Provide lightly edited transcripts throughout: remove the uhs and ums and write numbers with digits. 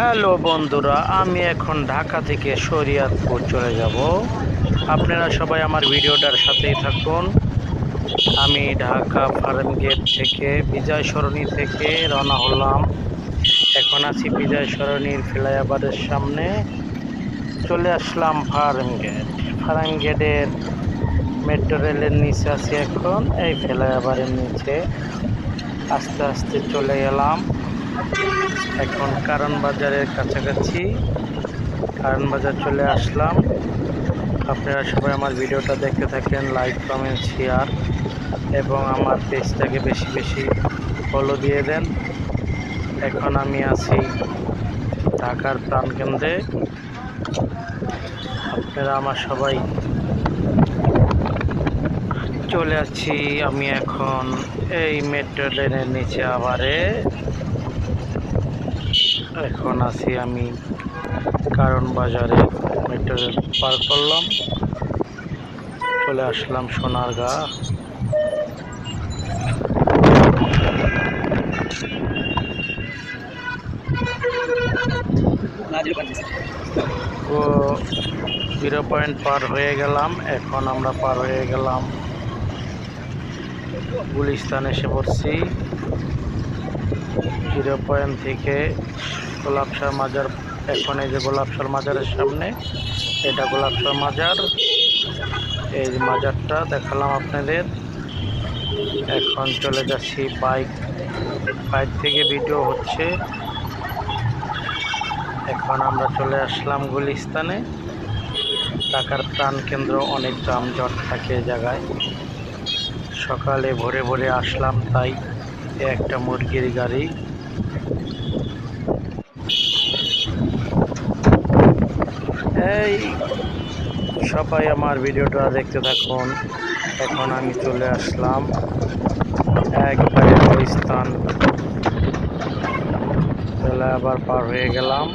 Hello বন্ধুরা, আমি এখন ঢাকা থেকে শরীয়তপুর চলে যাব। আপনারা সবাই আমার ভিডিওটার সাথেই থাকুন। আমি ঢাকা ফার্ম গেট থেকে বিজয় সরণি থেকে রওনা হলাম। এখন আছি বিজয় সরণির ফ্লাইওভারের সামনে। চলে আসলাম ফার্ম গেটের মেট্রো রেলের নিচে আছি এখন। এই ফ্লাইওভারের নিচে আস্তে আস্তে চলে গেলাম। এখন কারণ বাজারের কাছাকাছি, কারণ বাজার চলে আসলাম। আপনারা সবাই আমার ভিডিওটা দেখতে থাকেন, লাইক কমেন্ট শেয়ার এবং আমার পেজটাকে বেশি বেশি ফলো দিয়ে দেন। এখন আমি আছি ঢাকার প্রাণকেন্দ্রে। আপনারা আমার সবাই চলে আসছি আমি এখন এই মেট্রো ট্রেনের নিচে আবারে। এখন আছি আমি কারণ বাজারে, মেট্রো রেল পার করলাম, চলে আসলাম সোনারগাঁ। ও 0 পয়েন্ট পার হয়ে গেলাম। এখন আমরা পার হয়ে গেলাম গুলিস্তান, এসে পড়ছি। 0 পয়েন্ট থেকে গোলাপশাহ মাজার। এখন এই যে গোলাপশাহ মাজারের সামনে, এটা গোলাপশাহ মাজার। এই মাজারটা দেখালাম আপনাদের। এখন চলে যাচ্ছি বাইক থেকে ভিডিও হচ্ছে। এখন আমরা চলে আসলাম গুলিস্তানে। ঢাকার প্রাণকেন্দ্র, অনেক যানজট থাকে এই জায়গায়। সকালে ভোরে ভোরে আসলাম, তাই একটা মুরগির গাড়ি। এই সবাই আমার ভিডিওটা দেখতে থাকুন। এখন আমি চলে আসলাম একবারে গুলিস্তান, চলে আবার পার হয়ে গেলাম।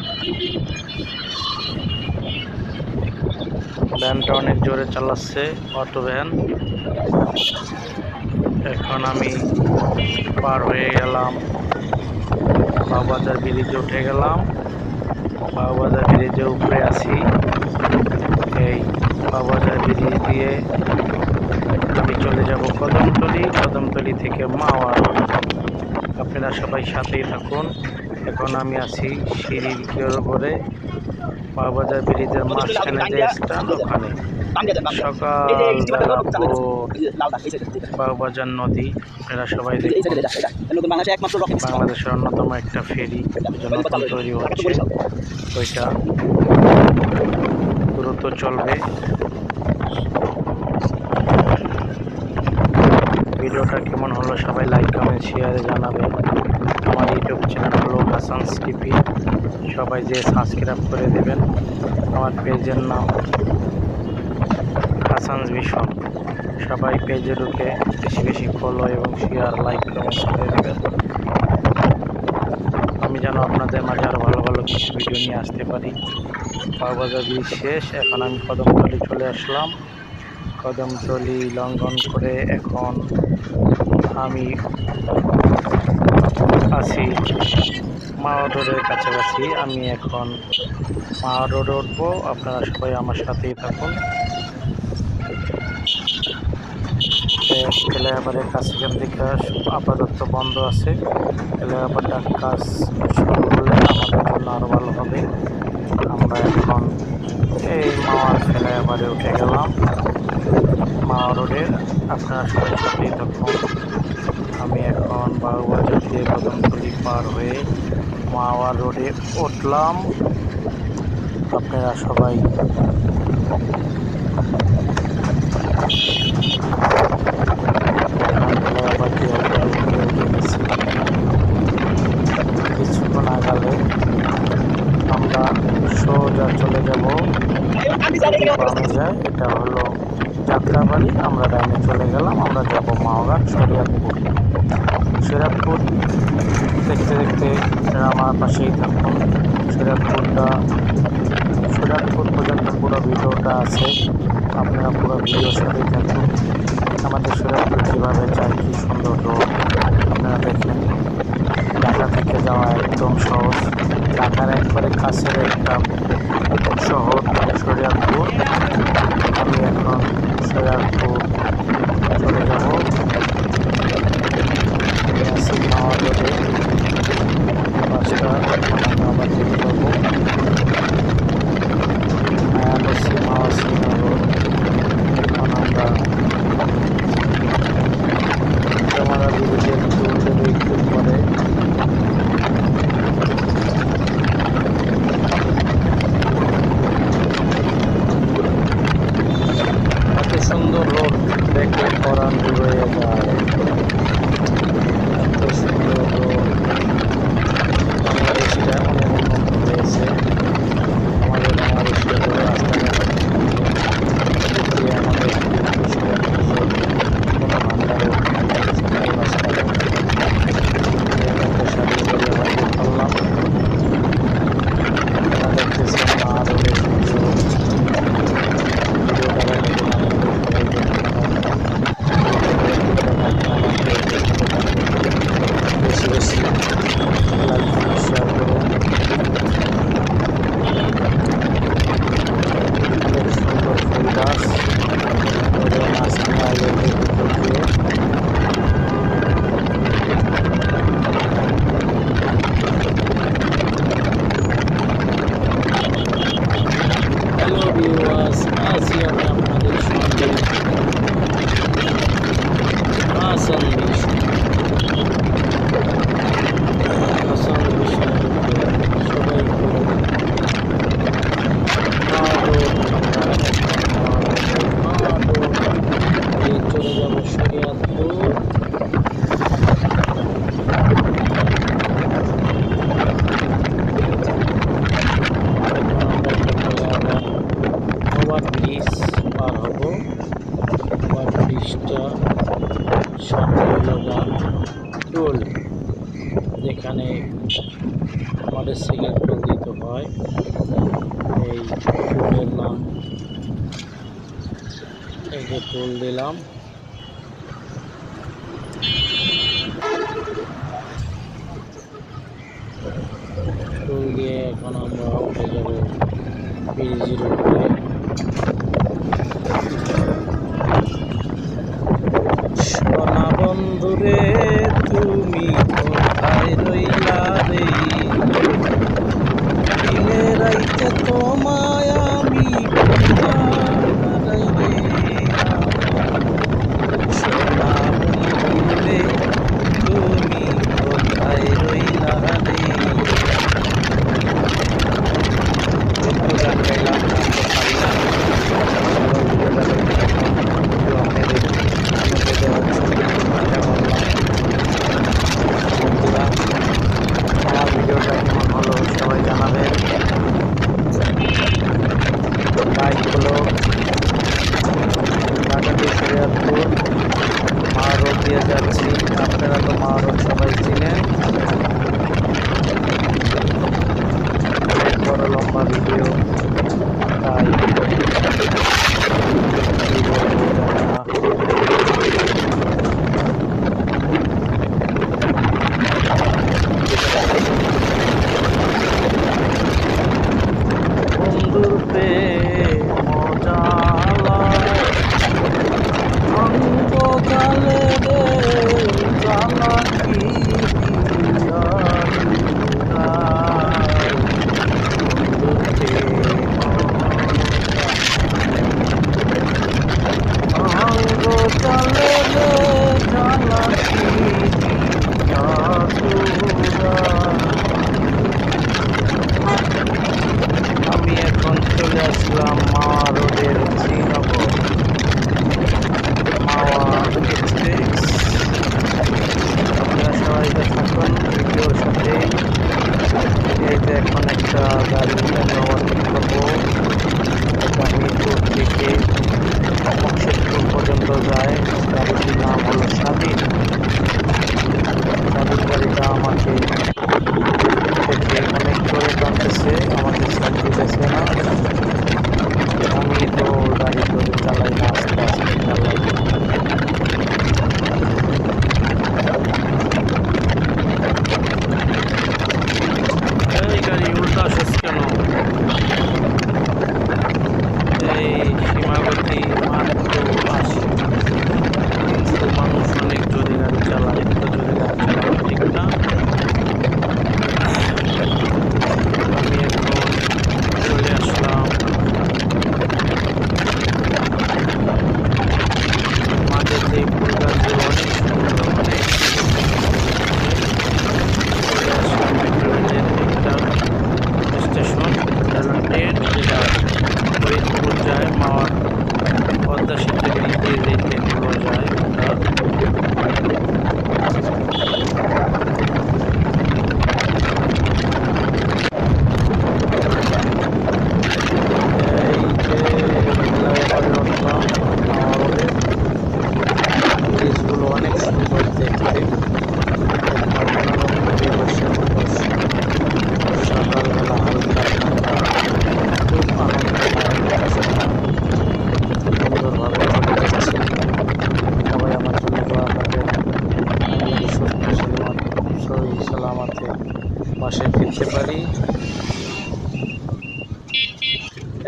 ভ্যানটা অনেক জোরে চালাচ্ছে, অটো ভ্যান। এখন আমি পার হয়ে গেলাম বাবুবাজার ব্রিজে, উঠে গেলাম। বাবুবাজার ব্রিজের উপরে আছি। এই বাবুবাজার ব্রিজ দিয়ে আমি চলে যাব কদমতলি থেকে মাওয়া। আপনারা সবাই সাথেই থাকুন। এখন আমি আছি সিঁড়ির উপরে, বাবুবাজার ব্রিজের মাঝখানে যে স্ট্যান্ড, ওখানে। সকালবেলা বাবুবাজার নদী আপনারা সবাই দেখুন। বাংলাদেশের অন্যতম একটা ফেরি নতুন তৈরি হচ্ছে, ওইটা দ্রুত চলবে। ভিডিওটা কেমন হলো সবাই লাইক কমেন্ট শেয়ারে জানাবেন। আমার ইউটিউব চ্যানেল হলো হাসানস টিভি, সবাই যে সাবস্ক্রাইব করে দেবেন। আমার পেজের নাম হাসানস ভিশন। সবাই পেজে ঢুকে বেশি বেশি ফলো এবং শেয়ার, লাইক কমেন্ট করে দেবেন। আমি যেন আপনাদের মাঝে আরও ভালো ভালো কিছু ভিডিও নিয়ে আসতে পারি। বাবুবাজার ব্রিজ শেষ, এখন আমি কদমতলি চলে আসলাম। কদমতলি লঙ্ঘন করে এখন আমি আছি মাওয়া রোডের কাছাকাছি। আমি এখন মাওয়া রোডে উঠবো। আপনারা সবাই আমার সাথেই থাকুন। ফ্লাইওভারের কাজ এখান থেকে আপাতত বন্ধ আছে। ফ্লাইওভারটা কাজ শুরু হলে আমাদের জন্য আরও ভালো হবে। আমরা এখন এই মাওয়ার ফ্লাইওভারে উঠে গেলাম, মাওয়া রোডের। আপনারা সবাই সাথেই থাকুন। আমি এখন বাবুবাজার দিয়ে কদমতলি পার হয়ে মাওয়া রোডে উঠলাম। আপনারা সবাই কিছুক্ষণ আগালে আমরা সোজা চলে যাব বামে যায়, এটা হলো যাত্রাবাড়ি। আমরা ডাইনে চলে গেলাম, আমরা যাব মাওঘাট শরীয়তপুর। দেখতে দেখতে আমার পাশেই থাকুন। শরীয়তপুর পর্যন্ত পুরো ভিডিওটা আছে, আপনারা পুরো ভিডিওর সাথেই থাকুন। আমাদের শরীয়তপুর কীভাবে যায়, কী সুন্দর রোড আপনারা দেখেন। ঢাকা থেকে যাওয়া একদম সহজ। ঢাকার একবারে কাছের একটা শহর শরীয়তপুর। আমি এখন শরীয়তপুর চলে যাব। আমি আছি মাওয়া রোডে, বাসটা এখন আমি আবার যেতে পারবো। মায়াবতী মাওয়া সিনেমা রোড। এখন আমরা জামালা ব্রিজের টোল দেবে একটু পরে। এত সুন্দর রোড দেখলে পরাণ রয়ে যায়। এত সুন্দর রোড। বাংলাদেশটা অনেক উন্নত হয়েছে। আমাদের বাংলাদেশের রাস্তাঘাট আমাদের কোনো ভান্ডারও রাস্তাঘাট সারিয়ে করে আমাদের করলাম। দেখতেছেন মা রোডের বেশি বেশি লাইক শেয়ার করুন। অনেক সুন্দর ফুল গাছ মাঝখানে আলো দিয়ে হ্যালো ভিউয়ার্স, আছি আমি আপনাদের সঙ্গে হাসান মিশন। হাসান মিশনের সবাই চলে যাব শরীয়তপুর। ওভার ব্রিজ পার হব। ওভার ব্রিজটা সামনে হলো টোল, যেখানে আমাদের সিগারেট টোল দিতে হয়। এই টোলের নাম, এই যে টোল দিলাম। টোল দিয়ে এখন আমরা উঠে যাব ব্রিজের উপরে। সোনা বন্ধুরে তুমি কোথায় রইলা রে, দিনে রাইতে তোমায় আমি রে। সোনা বন্ধুরে তুমি কোথায় রইলা রে। গান গাইলাম, আমার ভিডিওটা কেমন হলো সবাই জানাবেন। লাইক হলো। ঢাকা টু শরীয়তপুর মা রোড দিয়ে যাচ্ছি। আপনারা তো মা রোড সবাই চিনেন। অনেক বড় লম্বা ভিডিও, তাই বন্ধুর মজালা অঙ্গ জালে রে জালা কি অঙ্গ জালে রে জালা কি আমি এখন চলে আসলাম মাওয়া রোডের শ্রীনগর মাওয়া এক্সপ্রেস। আপনারা সবাই থাকুন ভিডিওর সাথে। এই যে এখন একটা গাড়ি আমি ওভারটেক করবো। এটা মিরপুর থেকে মকসুদপুর পর্যন্ত যায়। গাড়িটির নাম হলো স্বাধীন। স্বাধীন গাড়িটা আমাকে দেখে অনেক করে টানতেছে, আমাকে সাইড দিতেছে না। আমি তো গাড়ি করে চালাই না, আস্তে আস্তে চালাই।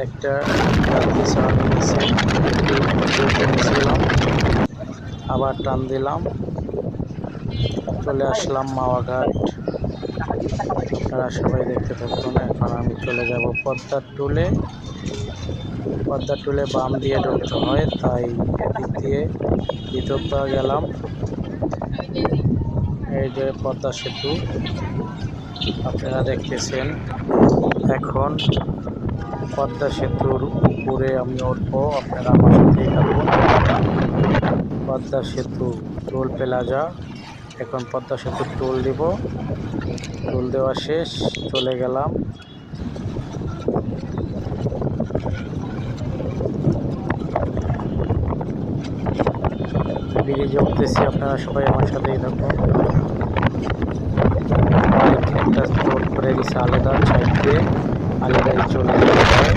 একটা নিয়েছিলাম, আবার টান দিলাম, চলে আসলাম মাওয়াঘাট। আপনারা সবাই দেখতে থাকুন। এখন আমি চলে যাব পদ্মার টুলে বাম দিয়ে ঢুকতে হয়, তাই এদিক দিয়ে ভিতরটা গেলাম। এই যে পদ্মা সেতু আপনারা দেখতেছেন। এখন পদ্মা সেতুর উপরে আমি উঠবো, আপনারা আমার সাথেই থাকুন। পদ্মা সেতু টোল প্লাজা, এখন পদ্মা সেতুর টোল দিব। টোল দেওয়া শেষ, চলে গেলাম। ব্রিজে উঠতেছি, আপনারা সবাই আমার সাথেই থাকুন। বাইক একটা টোল করে দিচ্ছে আলাদা সাইড দিয়ে, আলাদাই চলে যেতে হয়।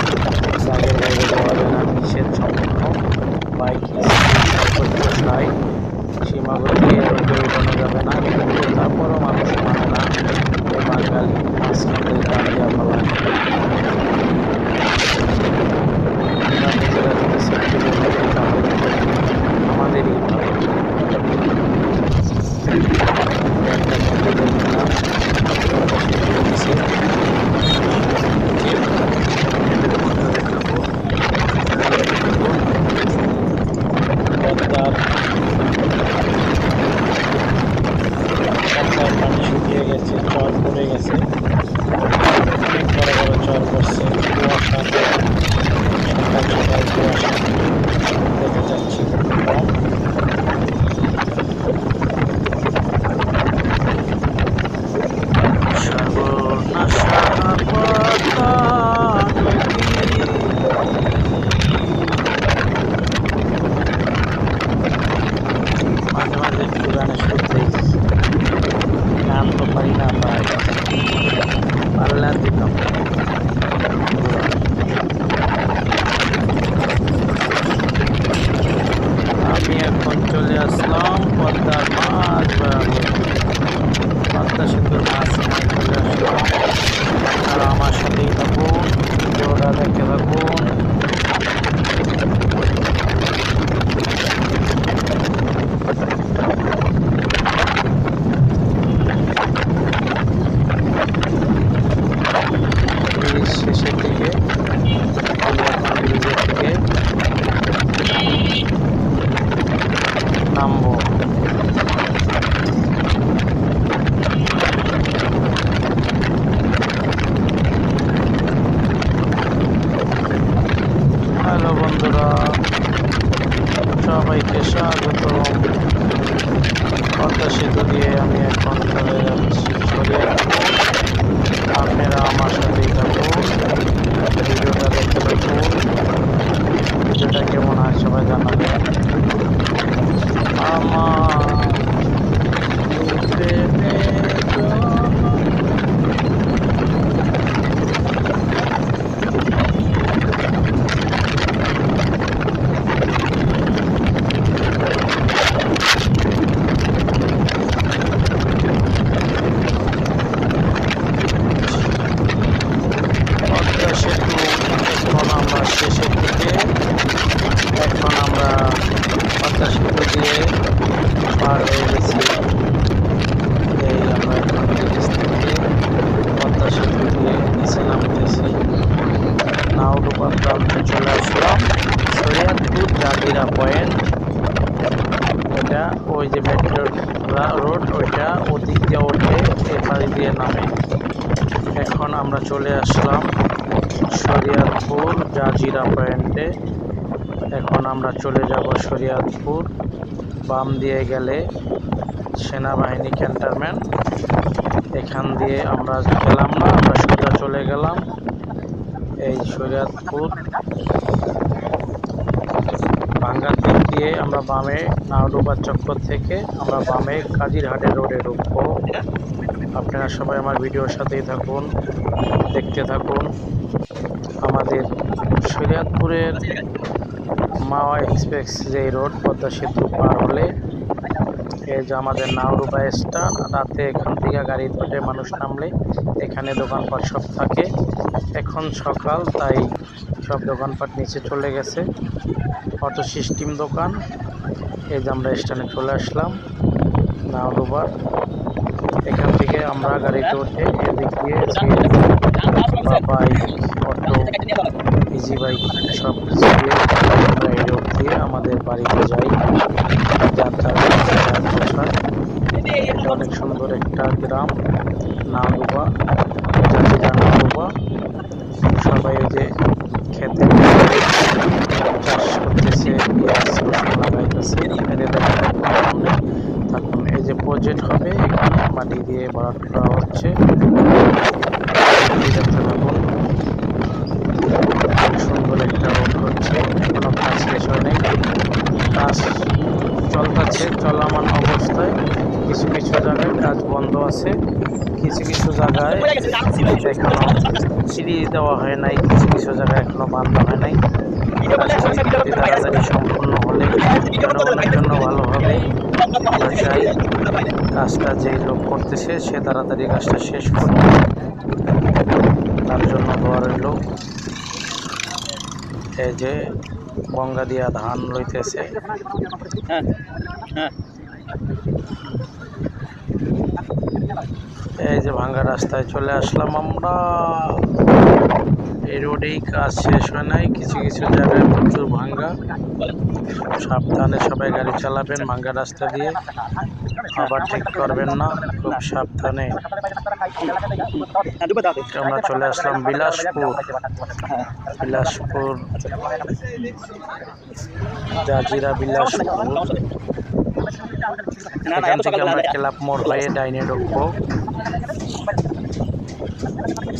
আগের বাইরে যাওয়া যায় না, নিষেধ সম্পূর্ণ। বাইক সর্বোচ্চ 60, সীমাবদ্ধ এর উপরে উঠানো যাবে না, কিন্তু তারপরও মানুষ মানে না। এই বাঙালি মাঝখান থেকে টান দেওয়া বলা, আমরা নিজেরা যদি সেফটি বলে দিই তাহলে আমাদেরই ভালো। পানি শুকিয়ে গেছে, চর পড়ে গেছে, অনেক বড় বড় চর পড়ছে। কুয়াশা, সকাল সকাল কুয়াশা দেখা যাচ্ছে কম। মাঝে মাঝে একটু গানের সুর দেই, গান তো পারি না, পারলে দিতাম। আমি এখন চলে আসলাম পদ্মার মাঝ বরাবর, পদ্মা সেতুর মাঝখানে চলে আসলাম। আর আমার সাথেই থাকুন, ভিডিওটা দেখতে থাকুন। ব্রিজ শেষের দিকে, আমি এখন ব্রিজের থেকে নামবো। হ্যালো বন্ধুরা, সবাইকে স্বাগতম। পদ্মা সেতু দিয়ে আমি এখন চলে যাচ্ছি শরীয়তপুর। আপনারা আমার সাথেই থাকুন, ভিডিওটা দেখতে থাকুন। ভিডিওটা কেমন হয় সবাই জানাবেন। আমার শেষের দিকে। এখন আমরা পদ্মা সেতু দিয়ে পার হয়ে গেছি। এই আমরা এখন ব্রিজ থেকে পদ্মা সেতু দিয়ে নিচে নামতেছি। নাওডুবা প্রান্তে চলে আসলাম। শরীয়তপুর জাজিরা পয়েন্ট, ওইটা ওই যে মেট্রো রোড, ওইটা ওদিক দিয়ে ওঠে, এপাড়ি দিয়ে নামে। এখন আমরা চলে আসলাম শরীয়তপুর জাজিরা পয়েন্টে। এখন আমরা চলে যাব শরীয়তপুর। বাম দিয়ে গেলে সেনাবাহিনী ক্যান্টনমেন্ট, এখান দিয়ে আমরা গেলাম না, আমরা সোজা চলে গেলাম এই শরীয়তপুর ভাঙ্গার দিক দিয়ে। আমরা বামে নাওডুবা চক্কর থেকে আমরা বামে কাজিরহাটের রোডে ঢুকবো। আপনারা সবাই আমার ভিডিওর সাথেই থাকুন, দেখতে থাকুন। আমাদের শরীয়তপুরের মাওয়া এক্সপ্রেস যে রোড, পদ্মা সেতু পার হলে এই যে আমাদের নাওরুবা স্ট্যান্ড। রাতে এখান থেকে গাড়ি ধরে মানুষ নামলে এখানে দোকানপাট সব থাকে। এখন সকাল, তাই সব দোকানপাট নিচে চলে গেছে। অটো সিস্টেম দোকান। এই যে আমরা স্ট্যান্ডে চলে আসলাম নাওরুবা। এখান থেকে আমরা গাড়িতে উঠে এদিক দিয়ে বা বাইক, অটো, ইজি বাইক সব কিছু দিয়ে আমরা এই রোড দিয়ে আমাদের বাড়িতে যাই। এটা অনেক সুন্দর একটা গ্রাম নাওরুবা, জাজিরা নাওরুবা। সবাই ওই যে খেতে চাষ করতেছে, পেঁয়াজ রসুন লাগাইতেছে। থাকুন, এই যে প্রজেক্ট হবে এখানে মাটি দিয়ে ভরাট করা হচ্ছে। সুন্দর একটা রোড হচ্ছে, কোনো কাজ শেষ হয় নাই, কাজ চলতেছে চলমান অবস্থায়। কিছু কিছু জায়গায় কাজ বন্ধ আছে, কিছু কিছু জায়গায় এখনো সিঁড়ি দেওয়া হয় নাই, কিছু কিছু জায়গায় এখনো বান্ধা হয় নাই। তাড়াতাড়ি সম্পূর্ণ হলে জনগণের জন্য ভালো হবে। আমরা চাই কাজটা যেই লোক করতেছে সে তাড়াতাড়ি কাজটা শেষ করবে, তার জন্য দোয়া রইল। এই যে গঙ্গা দিয়া ধান রইতেছে। এই যে ভাঙ্গা রাস্তায় চলে আসলাম আমরা। এই রোডেই কাজ শেষ হয় নাই, কিছু কিছু জায়গায় প্রচুর ভাঙ্গা। সাবধানে সবাই গাড়ি চালাবেন ভাঙ্গা রাস্তা দিয়ে, আবার ঠিক করবেন না, খুব সাবধানে। আমরা চলে আসলাম বিলাসপুর, জাজিরা বিলাসপুর। এখান থেকে আমরা ক্লাব মোড় হয়ে ডাইনে ঢুকবো,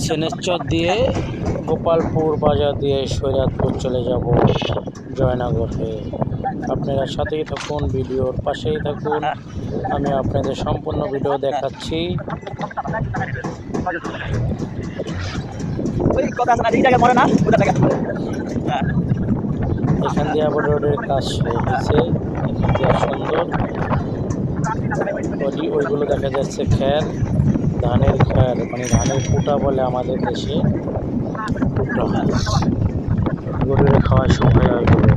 সেনেচর দিয়ে গোপালপুর বাজার দিয়ে শরীয়তপুর চলে যাব জয়নগর হয়ে। আপনারা সাথেই থাকুন, ভিডিওর পাশেই থাকুন, আমি আপনাদের সম্পূর্ণ ভিডিও দেখাচ্ছি। এখান দিয়ে আবার রোডের কাজ হয়েছে, এখান দিয়ে সুন্দর ওইগুলো দেখা যাচ্ছে খ্যার, ধানের খ্যার, মানে ধানের কুটা বলে আমাদের দেশে, কুটা গরুর খাওয়ার সময় ওইগুলো।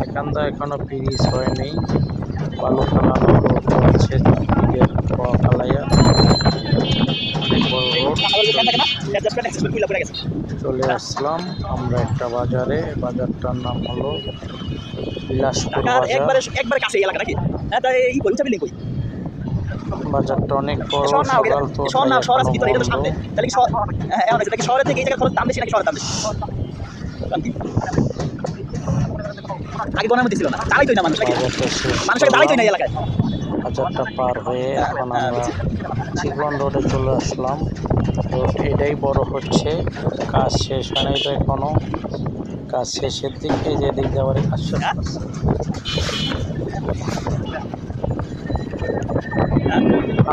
এখানটা এখনো ব্রিজ হয়নি, বালু ফালানো রোড আছে, কালাইয়া অনেক বড় রোড। চলে আসলাম আমরা একটা বাজারে, বাজারটার নাম হলো বিলাসপুর বাজার। বাজারটা অনেক বড়, সকাল তো বাজারটা পার হয়ে এখন আমরা চিকন রোডে চলে আসলাম। রোড এটাই বড় হচ্ছে, কাজ শেষ হয় নাই তো এখনো, কাজ শেষের দিকে যে দিক যাওয়ার কাজ শেষ।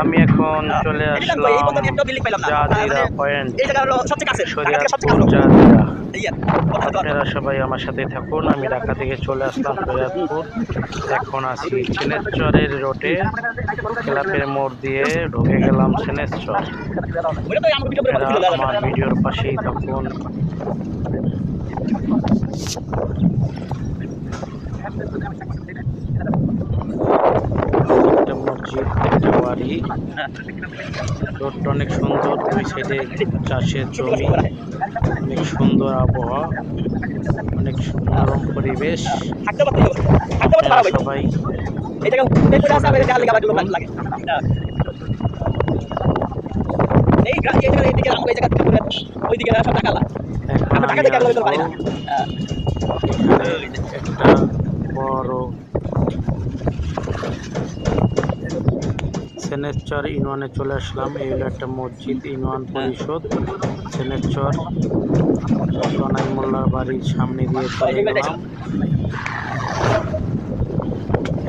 আমি এখন চলে আসলাম জাজিরা পয়েন্ট, শরীয়তপুর জাজিরা। আপনারা সবাই আমার সাথে থাকুন, আমি ঢাকা থেকে চলে আসলাম শরীয়তপুর। এখন আছি সেনেচরের রোডে, ক্লাবের মোড় দিয়ে ঢুকে গেলাম সেনেচর। আমার ভিডিওর পাশেই থাকুন। একটা মসজিদ, একটা বাড়ি, রোডটা অনেক সুন্দর, দুই সাইডে চাষের জমি, অনেক সুন্দর আবহাওয়া, অনেক নরম পরিবেশ। সবাই একটা বড় সেনেচর ইউনিয়নে চলে আসলাম। এই হলো একটা মসজিদ, ইউনিয়ন পরিষদ সেনেচর। গনাই মোল্লার বাড়ির সামনে দিয়ে চলে গেলাম।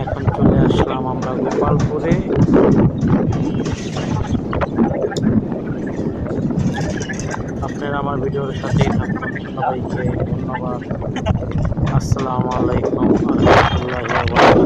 এখন চলে আসলাম আমরা গোপালপুরে। আপনারা আমার ভিডিওর সাথেই থাকুন। সবাইকে ধন্যবাদ। আসসালামু আলাইকুম ওয়া রাহমাতুল্লাহি ওয়া বারাকাতুহু।